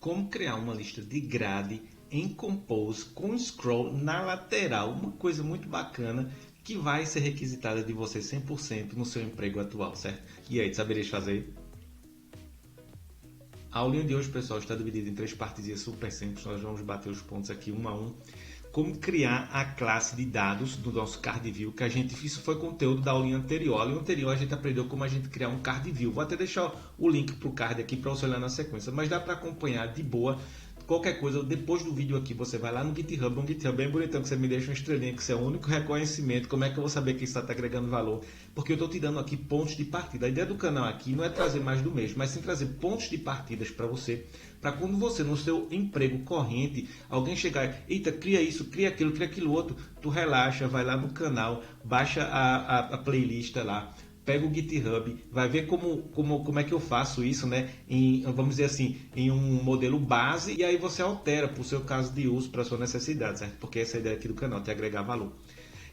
como criar uma lista de grade em Compose com scroll na lateral, uma coisa muito bacana que vai ser requisitada de você 100% no seu emprego atual, certo? E aí, saberias fazer? A aulinha de hoje, pessoal, está dividida em 3 partes super simples, nós vamos bater os pontos aqui um a um. Como criar a classe de dados do nosso card view, que isso foi conteúdo da aulinha anterior. A aulinha anterior a gente aprendeu como a gente criar um card view. Vou até deixar o link para o card aqui para você olhar na sequência, mas dá para acompanhar de boa. Qualquer coisa, depois do vídeo aqui, você vai lá no GitHub, bem bonitão, que você me deixa uma estrelinha, que isso é o único reconhecimento. Como é que eu vou saber que isso está agregando valor? Porque eu estou te dando aqui pontos de partida. A ideia do canal aqui não é trazer mais do mesmo, mas sim trazer pontos de partidas para você, para quando você, no seu emprego corrente, alguém chegar, eita, cria isso, cria aquilo outro, tu relaxa, vai lá no canal, baixa a playlist lá, pega o GitHub, vai ver como é que eu faço isso, né? Vamos dizer assim, em um modelo base, e aí você altera para o seu caso de uso, para a sua necessidade, certo? Porque essa é a ideia aqui do canal, te agregar valor.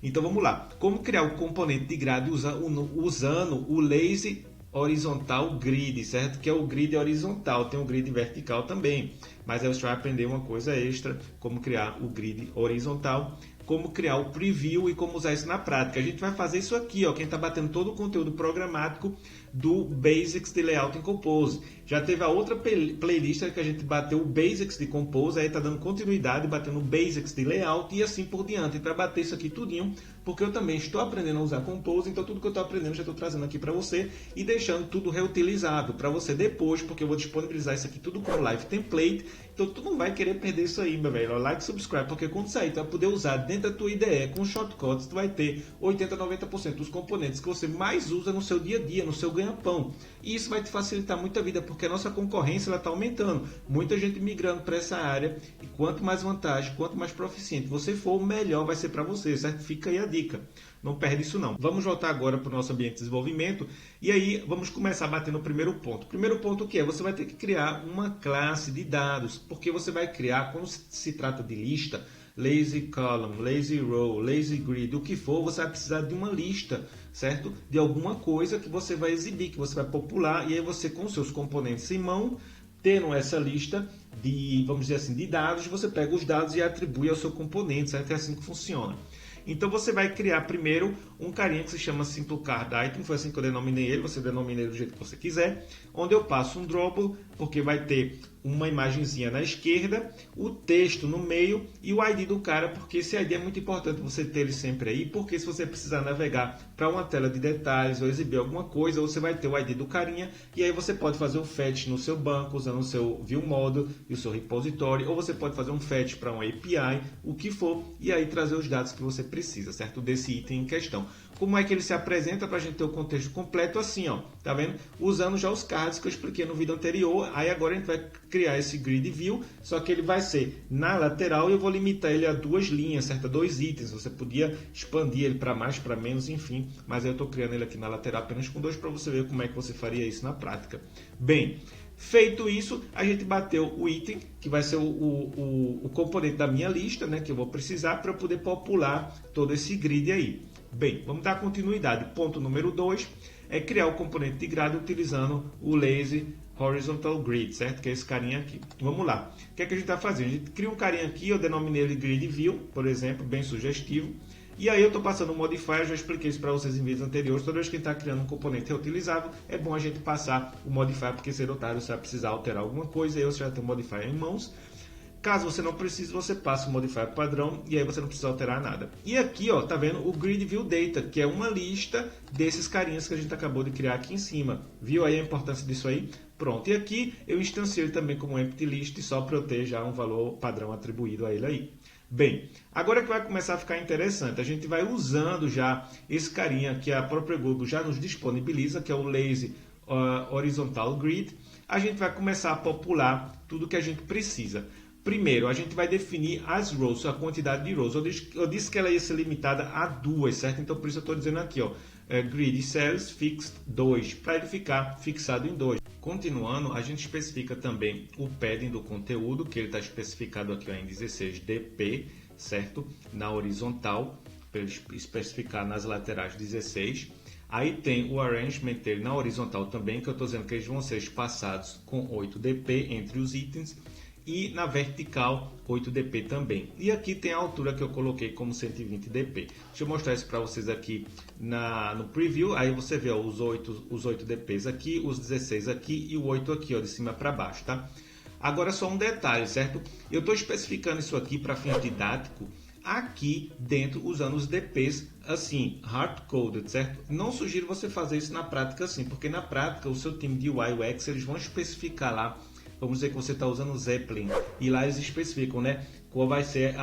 Então vamos lá. Como criar o componente de grade usando o Lazy Horizontal Grid, certo? Que é o grid horizontal, tem um grid vertical também. Mas aí você vai aprender uma coisa extra, como criar o grid horizontal, como criar o preview e como usar isso na prática. A gente vai fazer isso aqui, ó, quem está batendo todo o conteúdo programático do Basics de Layout em Compose. Já teve a outra playlist que a gente bateu o Basics de Compose, aí está dando continuidade, batendo o Basics de Layout e assim por diante. E para bater isso aqui tudinho, porque eu também estou aprendendo a usar Compose, então tudo que eu estou aprendendo já estou trazendo aqui para você e deixando tudo reutilizável para você depois, porque eu vou disponibilizar isso aqui tudo como live template. Então tu não vai querer perder isso aí, meu velho. Like, subscribe, porque quando sair tu vai poder usar dentro da tua IDE com shortcuts, tu vai ter 80 a 90% dos componentes que você mais usa no seu dia a dia, no seu ganha-pão. E isso vai te facilitar muito a vida, porque a nossa concorrência está aumentando. Muita gente migrando para essa área. E quanto mais vantagem, quanto mais proficiente você for, melhor vai ser para você, certo? Fica aí a dica. Não perde isso não. Vamos voltar agora para o nosso ambiente de desenvolvimento. E aí vamos começar a bater no primeiro ponto. O primeiro ponto o que é? Você vai ter que criar uma classe de dados. Porque você vai criar, quando se trata de lista, lazy column, lazy row, lazy grid, o que for, você vai precisar de uma lista, certo? De alguma coisa que você vai exibir, que você vai popular, e aí você com seus componentes em mão, tendo essa lista de, vamos dizer assim, de dados, você pega os dados e atribui ao seu componente, certo? É assim que funciona. Então você vai criar primeiro um carinha que se chama Simple Card Item, foi assim que eu denominei ele, você denomina ele do jeito que você quiser, onde eu passo um drawable, porque vai ter uma imagenzinha na esquerda, o texto no meio e o ID do cara, porque esse ID é muito importante você ter ele sempre aí, porque se você precisar navegar para uma tela de detalhes ou exibir alguma coisa, você vai ter o ID do carinha e aí você pode fazer o fetch no seu banco usando o seu view model e o seu repository, ou você pode fazer um fetch para um API, o que for, e aí trazer os dados que você precisa, certo? Desse item em questão. Como é que ele se apresenta para a gente ter o contexto completo? Assim, ó, tá vendo? Usando já os cards que eu expliquei no vídeo anterior, aí agora a gente vai criar esse grid view, só que ele vai ser na lateral e eu vou limitar ele a 2 linhas, certo? A 2 itens. Você podia expandir ele para mais, para menos, enfim, mas eu estou criando ele aqui na lateral apenas com 2 para você ver como é que você faria isso na prática. Bem, feito isso, a gente bateu o item, que vai ser o componente da minha lista, né, que eu vou precisar para poder popular todo esse grid aí. Bem, vamos dar continuidade. Ponto número 2 é criar o componente de grade utilizando o Lazy Horizontal Grid, certo? Que é esse carinha aqui. Vamos lá. O que é que a gente está fazendo? A gente cria um carinha aqui, eu denominei ele Grid View, por exemplo, bem sugestivo. E aí eu estou passando um modifier, já expliquei isso para vocês em vídeos anteriores. Toda vez que a gente está criando um componente reutilizável, é bom a gente passar o modifier, porque ser otário você vai precisar alterar alguma coisa, e aí você já tem um modifier em mãos. Caso você não precise, você passa o modifier padrão e aí você não precisa alterar nada. E aqui, ó, tá vendo o Grid View Data, que é uma lista desses carinhas que a gente acabou de criar aqui em cima. Viu aí a importância disso aí? Pronto. E aqui eu instanciei ele também como empty list, só para eu ter já um valor padrão atribuído a ele aí. Bem, agora que vai começar a ficar interessante, a gente vai usando já esse carinha que a própria Google já nos disponibiliza, que é o Lazy Horizontal Grid. A gente vai começar a popular tudo que a gente precisa. Primeiro, a gente vai definir as rows, a quantidade de rows. Eu disse que ela ia ser limitada a 2, certo? Então, por isso eu estou dizendo aqui, ó, grid cells fixed 2, para ele ficar fixado em 2. Continuando, a gente especifica também o padding do conteúdo, que ele está especificado aqui ó, em 16 dp, certo? Na horizontal, para ele especificar nas laterais 16. Aí tem o arrangement dele na horizontal também, que eu estou dizendo que eles vão ser espaçados com 8dp entre os itens. E na vertical 8dp também. E aqui tem a altura que eu coloquei como 120dp. Deixa eu mostrar isso para vocês aqui no preview. Aí você vê ó, os 8dps aqui, os 16 aqui e o 8 aqui, ó, de cima para baixo, tá? Agora só um detalhe, certo? Eu estou especificando isso aqui para fins didáticos aqui dentro usando os DPs assim, hard-coded, certo? Não sugiro você fazer isso na prática assim, porque na prática o seu time de UI UX eles vão especificar lá. Vamos dizer que você está usando o Zeppelin e lá eles especificam, né? Qual vai ser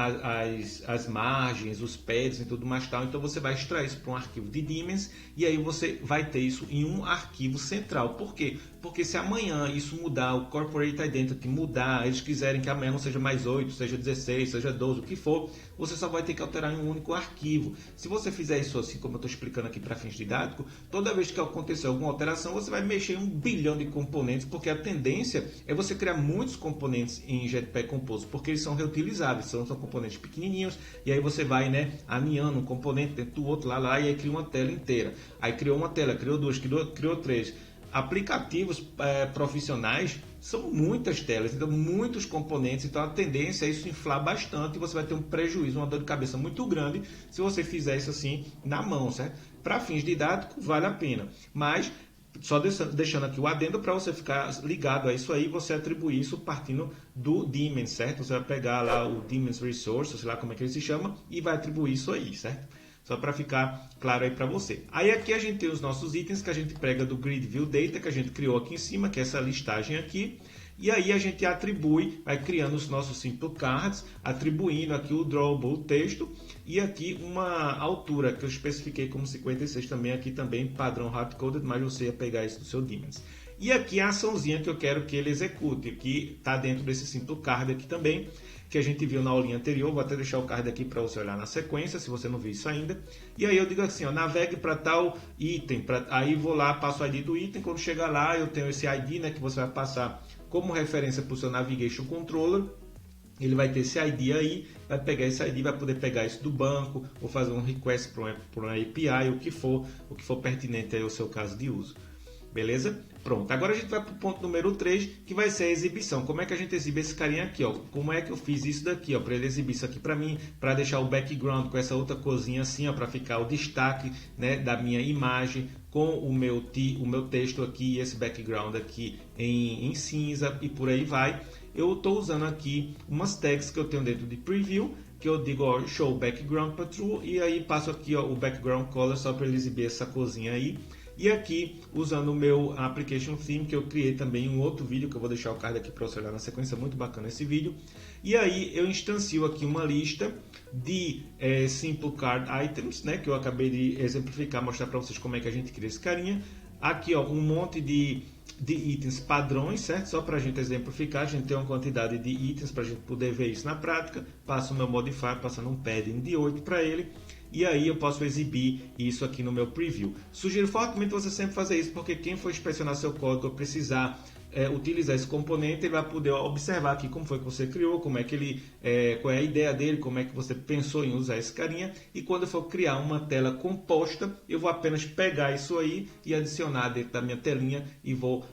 as margens, os pads e tudo mais tal. Então você vai extrair isso para um arquivo de Daemons e aí você vai ter isso em um arquivo central. Por quê? Porque se amanhã isso mudar, o Corporate Identity mudar, eles quiserem que amanhã não seja mais 8, seja 16, seja 12, o que for, você só vai ter que alterar em um único arquivo. Se você fizer isso assim, como eu estou explicando aqui para fins didáticos, toda vez que acontecer alguma alteração, você vai mexer em 1 bilhão de componentes, porque a tendência é você criar muitos componentes em Jetpack Compose, porque eles são reutilizáveis, são componentes pequenininhos, e aí você vai, né, aninhando um componente dentro do outro, lá, e aí cria uma tela inteira. Aí criou uma tela, criou duas, criou três. Aplicativos profissionais são muitas telas, então muitos componentes, então a tendência é isso inflar bastante e você vai ter um prejuízo, uma dor de cabeça muito grande se você fizer isso assim na mão, certo? Para fins didáticos vale a pena, mas só deixando aqui o adendo para você ficar ligado a isso aí, você atribuir isso partindo do Daemons, certo? Você vai pegar lá o Daemons Resource, sei lá como é que ele se chama, e vai atribuir isso aí, certo? Só para ficar claro aí para você. Aí aqui a gente tem os nossos itens que a gente pega do Grid View Data, que a gente criou aqui em cima, que é essa listagem aqui. E aí a gente atribui, vai criando os nossos Simple Cards, atribuindo aqui o Drawable texto e aqui uma altura que eu especifiquei como 56 também, aqui também padrão hardcoded, mas você ia pegar isso do seu Daemons. E aqui a açãozinha que eu quero que ele execute, que está dentro desse Simple Card aqui também, que a gente viu na aulinha anterior. Vou até deixar o card aqui para você olhar na sequência, se você não viu isso ainda. E aí eu digo assim, ó, navegue para tal item, aí vou lá, passo o ID do item, quando chegar lá eu tenho esse ID, né, que você vai passar como referência para o seu Navigation Controller. Ele vai ter esse ID aí, vai pegar esse ID, vai poder pegar isso do banco, ou fazer um request para uma API, o que for pertinente aí ao seu caso de uso. Beleza? Pronto, agora a gente vai para o ponto número 3, que vai ser a exibição. Como é que a gente exibe esse carinha aqui, ó? Como é que eu fiz isso daqui, ó? Para ele exibir isso aqui para mim, para deixar o background com essa outra coisinha assim, ó, para ficar o destaque, né, da minha imagem com o meu texto aqui, esse background aqui em cinza e por aí vai. Eu estou usando aqui umas tags que eu tenho dentro de preview, que eu digo, ó, show background para true, e aí passo aqui, ó, o background color só para ele exibir essa coisinha aí. E aqui, usando o meu Application Theme, que eu criei também um outro vídeo, que eu vou deixar o card aqui para você olhar na sequência, muito bacana esse vídeo. E aí eu instancio aqui uma lista de Simple Card Items, né, que eu acabei de exemplificar, mostrar para vocês como é que a gente cria esse carinha. Aqui, ó, um monte de itens padrões, certo? Só para a gente exemplificar, a gente tem uma quantidade de itens para a gente poder ver isso na prática. Passo o meu modifier, passando um padding de 8 para ele. E aí eu posso exibir isso aqui no meu preview. Sugiro fortemente você sempre fazer isso, porque quem for inspecionar seu código precisar utilizar esse componente, ele vai poder observar aqui como foi que você criou, como é que ele, qual é a ideia dele, como é que você pensou em usar esse carinha. E quando eu for criar uma tela composta, eu vou apenas pegar isso aí e adicionar dentro da minha telinha e vou,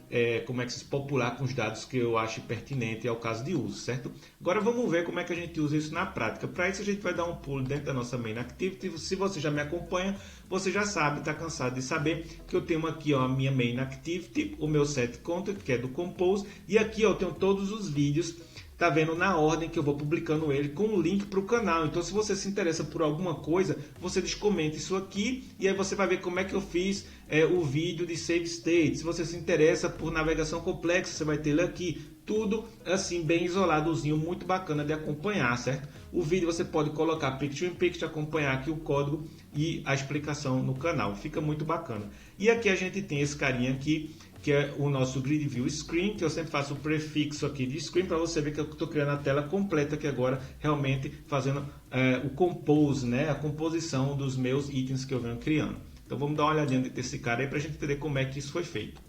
popular com os dados que eu acho pertinente ao caso de uso, certo? Agora vamos ver como é que a gente usa isso na prática. Para isso a gente vai dar um pulo dentro da nossa Main Activity. Se você já me acompanha, você já sabe, está cansado de saber que eu tenho aqui, ó, a minha Main Activity, o meu set content, que é do Compose, e aqui, ó, eu tenho todos os vídeos, tá vendo, na ordem que eu vou publicando ele, com o link para o canal. Então, se você se interessa por alguma coisa, você descomenta isso aqui e aí você vai ver como é que eu fiz o vídeo de Save State. Se você se interessa por navegação complexa, você vai ter ele aqui. Tudo assim, bem isoladozinho, muito bacana de acompanhar, certo? O vídeo você pode colocar Picture in Picture, acompanhar aqui o código e a explicação no canal. Fica muito bacana. E aqui a gente tem esse carinha aqui, que é o nosso Grid View Screen, que eu sempre faço o prefixo aqui de screen para você ver que eu estou criando a tela completa aqui agora, realmente fazendo o compose, né, a composição dos meus itens que eu venho criando. Então vamos dar uma olhadinha desse cara aí para a gente entender como é que isso foi feito.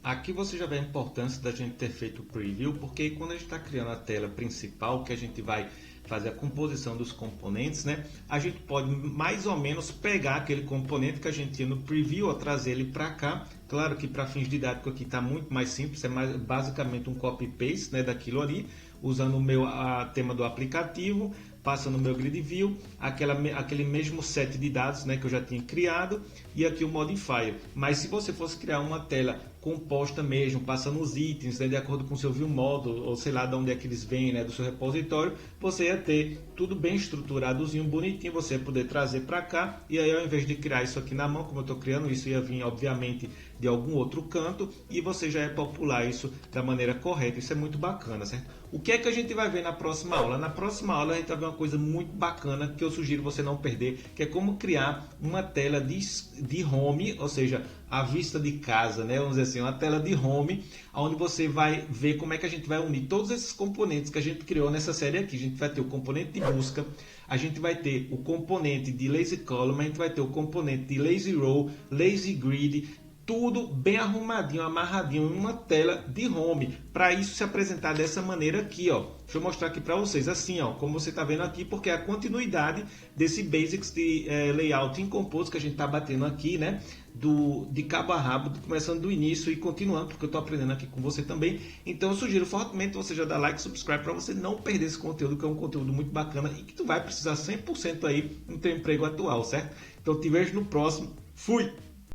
Aqui você já vê a importância da gente ter feito o preview, porque quando a gente está criando a tela principal, que a gente vai fazer a composição dos componentes, né? A gente pode mais ou menos pegar aquele componente que a gente tinha no preview, ou trazer ele para cá. Claro que para fins didáticos aqui está muito mais simples, é basicamente um copy-paste, né, daquilo ali, usando o meu tema do aplicativo, passa no meu grid view, aquele mesmo set de dados, né, que eu já tinha criado, e aqui o modifier. Mas se você fosse criar uma tela composta mesmo, passando os itens, né, de acordo com o seu view model, ou sei lá de onde é que eles vêm, né, do seu repositório, você ia ter tudo bem estruturadozinho, bonitinho, você ia poder trazer para cá, e aí ao invés de criar isso aqui na mão, como eu estou criando, isso ia vir obviamente de algum outro canto, e você já ia popular isso da maneira correta. Isso é muito bacana, certo? O que é que a gente vai ver na próxima aula? Na próxima aula a gente vai ver uma coisa muito bacana que eu sugiro você não perder, que é como criar uma tela de home, ou seja, a vista de casa, né? Vamos dizer assim, uma tela de home, onde você vai ver como é que a gente vai unir todos esses componentes que a gente criou nessa série aqui. A gente vai ter o componente de busca, a gente vai ter o componente de lazy column, a gente vai ter o componente de lazy row, lazy grid, tudo bem arrumadinho, amarradinho em uma tela de home. Para isso se apresentar dessa maneira aqui, ó. Deixa eu mostrar aqui para vocês, assim, ó, como você está vendo aqui, porque é a continuidade desse basics de layout em Compose que a gente está batendo aqui, né? De cabo a rabo, começando do início e continuando, porque eu estou aprendendo aqui com você também. Então eu sugiro fortemente você já dar like, subscribe para você não perder esse conteúdo, que é um conteúdo muito bacana e que tu vai precisar 100% aí no teu emprego atual, certo? Então te vejo no próximo. Fui!